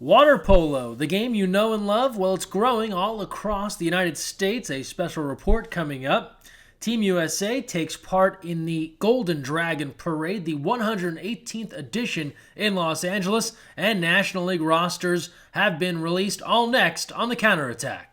Water polo, the game you know and love, well, it's growing all across the United States. A special report coming up. Team USA takes part in the Golden Dragon Parade, the 118th edition in Los Angeles, and National League rosters have been released. All next on the Counterattack.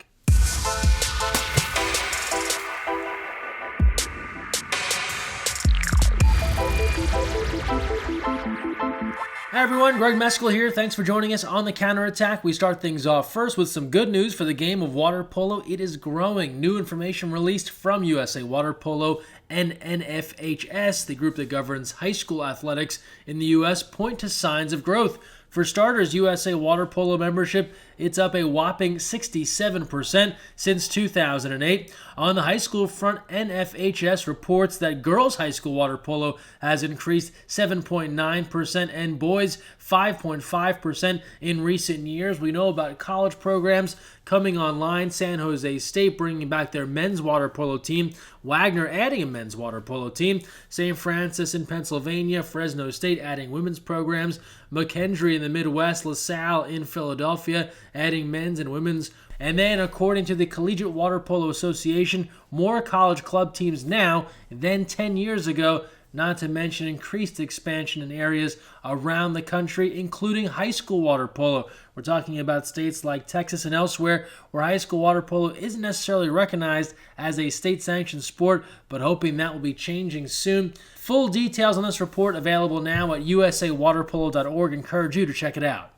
Hi everyone, Greg Mescall here. Thanks for joining us on the Counterattack. We start things off first with some good news for the game of water polo. It is growing. New information released from USA Water Polo and NFHS, the group that governs high school athletics in the U.S., point to signs of growth. For starters, USA Water Polo membership, it's up a whopping 67% since 2008. On the high school front, NFHS reports that girls' high school water polo has increased 7.9% and boys 5.5% in recent years. We know about college programs coming online. San Jose State bringing back their men's water polo team. Wagner adding a men's water polo team. St. Francis in Pennsylvania. Fresno State adding women's programs. McKendree in the Midwest. LaSalle in Philadelphia adding men's and women's. And then, according to the Collegiate Water Polo Association, more college club teams now than 10 years ago, not to mention increased expansion in areas around the country, including high school water polo. We're talking about states like Texas and elsewhere where high school water polo isn't necessarily recognized as a state-sanctioned sport, but hoping that will be changing soon. Full details on this report available now at usawaterpolo.org. Encourage you to check it out.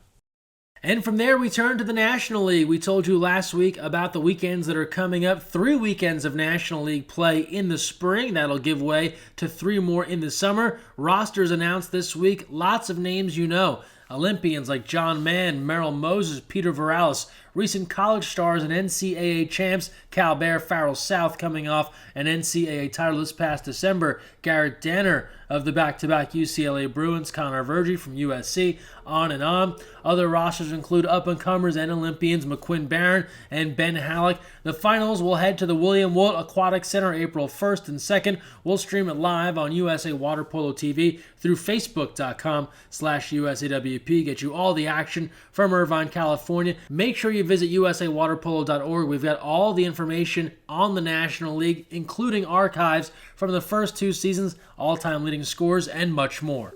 And from there, we turn to the National League. We told you last week about the weekends that are coming up. 3 weekends of National League play in the spring. That'll give way to 3 more in the summer. Rosters announced this week. Lots of names you know. Olympians like John Mann, Merrill Moses, Peter Varales, recent college stars and NCAA champs, Cal Bear, Farrell South coming off an NCAA title this past December, Garrett Danner of the back-to-back UCLA Bruins, Connor Verge from USC, on and on. Other rosters include up-and-comers and Olympians McQuinn Barron and Ben Halleck. The finals will head to the William Wood Aquatic Center April 1st and 2nd. We'll stream it live on USA Water Polo TV through Facebook.com/USAWP. Get you all the action from Irvine, California. Make sure you visit usawaterpolo.org. We've got all the information on the National League, including archives from the first 2 seasons, all-time leading scores, and much more.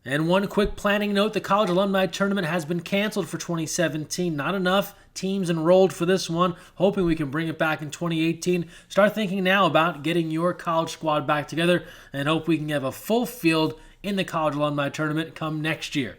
And one quick planning note, the College Alumni Tournament has been canceled for 2017. Not enough teams enrolled for this one. Hoping we can bring it back in 2018. Start thinking now about getting your college squad back together and hope we can have a full field in the College Alumni Tournament come next year.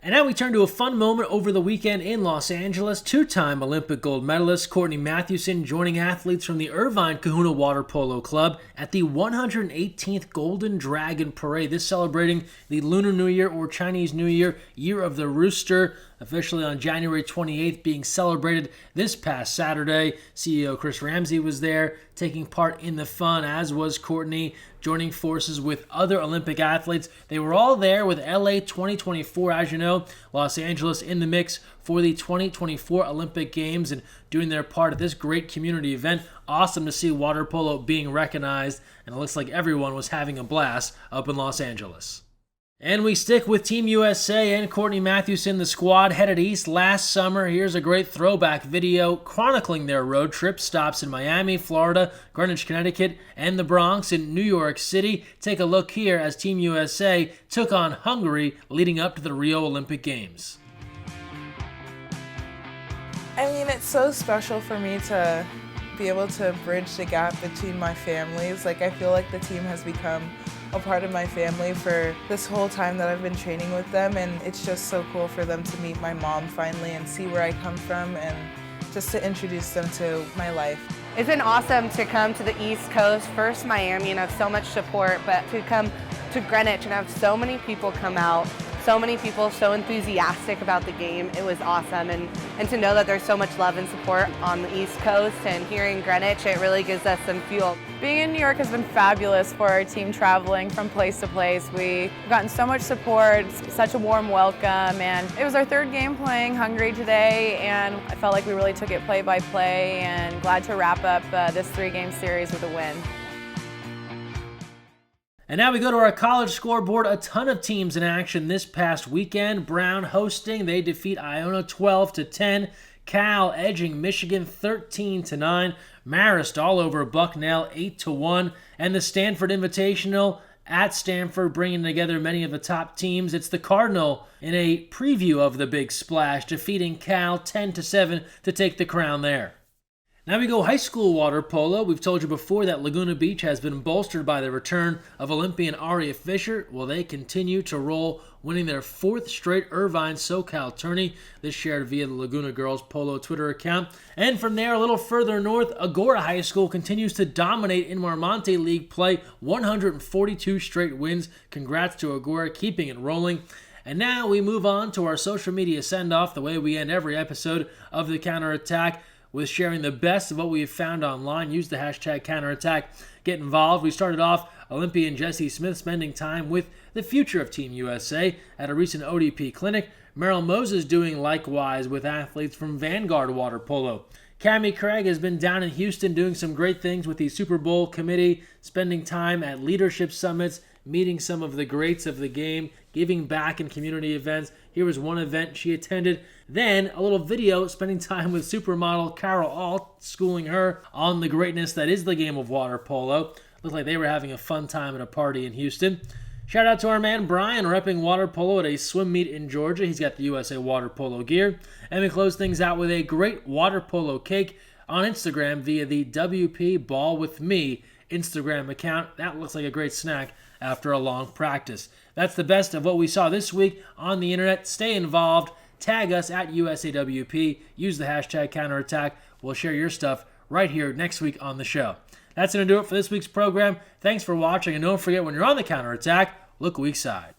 And now we turn to a fun moment over the weekend in Los Angeles. 2-time Olympic gold medalist Courtney Mathewson joining athletes from the Irvine Kahuna Water Polo Club at the 118th Golden Dragon Parade. This celebrating the Lunar New Year or Chinese New Year, Year of the Rooster, officially on January 28th, being celebrated this past Saturday. CEO Chris Ramsey was there, taking part in the fun, as was Courtney, joining forces with other Olympic athletes. They were all there with LA 2024, as you know, Los Angeles in the mix for the 2024 Olympic Games and doing their part of this great community event. Awesome to see water polo being recognized, and it looks like everyone was having a blast up in Los Angeles. And we stick with Team USA and Courtney Mathewson. The squad headed east last summer. Here's a great throwback video chronicling their road trip stops in Miami, Florida, Greenwich, Connecticut, and the Bronx in New York City. Take a look here as Team USA took on Hungary leading up to the Rio Olympic Games. I mean, it's so special for me to be able to bridge the gap between my families. Like, I feel like the team has become a part of my family for this whole time that I've been training with them, and it's just so cool for them to meet my mom finally and see where I come from and just to introduce them to my life. It's been awesome to come to the East Coast, first Miami, and have so much support, but to come to Greenwich and have so many people come out, so many people so enthusiastic about the game. It was awesome, and to know that there's so much love and support on the East Coast and here in Greenwich, it really gives us some fuel. Being in New York has been fabulous for our team traveling from place to place. We've gotten so much support, such a warm welcome, and it was our 3rd game playing Hungary today, and I felt like we really took it play by play, and glad to wrap up this 3-game series with a win. And now we go to our college scoreboard. A ton of teams in action this past weekend. Brown hosting. They defeat Iona 12-10. Cal edging Michigan 13-9. Marist all over Bucknell 8-1. And the Stanford Invitational at Stanford, bringing together many of the top teams. It's the Cardinal in a preview of the Big Splash, defeating Cal 10-7 to take the crown there. Now we go high school water polo. We've told you before that Laguna Beach has been bolstered by the return of Olympian Aria Fisher. Well, they continue to roll, winning their 4th straight Irvine SoCal tourney. This shared via the Laguna Girls Polo Twitter account. And from there, a little further north, Agora High School continues to dominate in Marmonte League play. 142 straight wins. Congrats to Agora, keeping it rolling. And now we move on to our social media send-off, the way we end every episode of The Counterattack, with sharing the best of what we have found online. Use the hashtag counterattack. Get involved. We started off Olympian Jesse Smith spending time with the future of Team USA at a recent ODP clinic. Merrill Moses doing likewise with athletes from Vanguard Water Polo. Cammie Craig has been down in Houston doing some great things with the Super Bowl committee, spending time at leadership summits, meeting some of the greats of the game, giving back in community events. Here was one event she attended. Then a little video spending time with supermodel Carol Alt, schooling her on the greatness that is the game of water polo. Looked like they were having a fun time at a party in Houston. Shout out to our man Brian, repping water polo at a swim meet in Georgia. He's got the USA water polo gear. And we close things out with a great water polo cake on Instagram via the WP Ball With Me Instagram account. That looks like a great snack after a long practice. That's the best of what we saw this week on the internet. Stay involved. Tag us at USAWP. Use the hashtag counterattack. We'll share your stuff right here next week on the show. That's going to do it for this week's program. Thanks for watching, and don't forget, when you're on the counterattack, look weak side.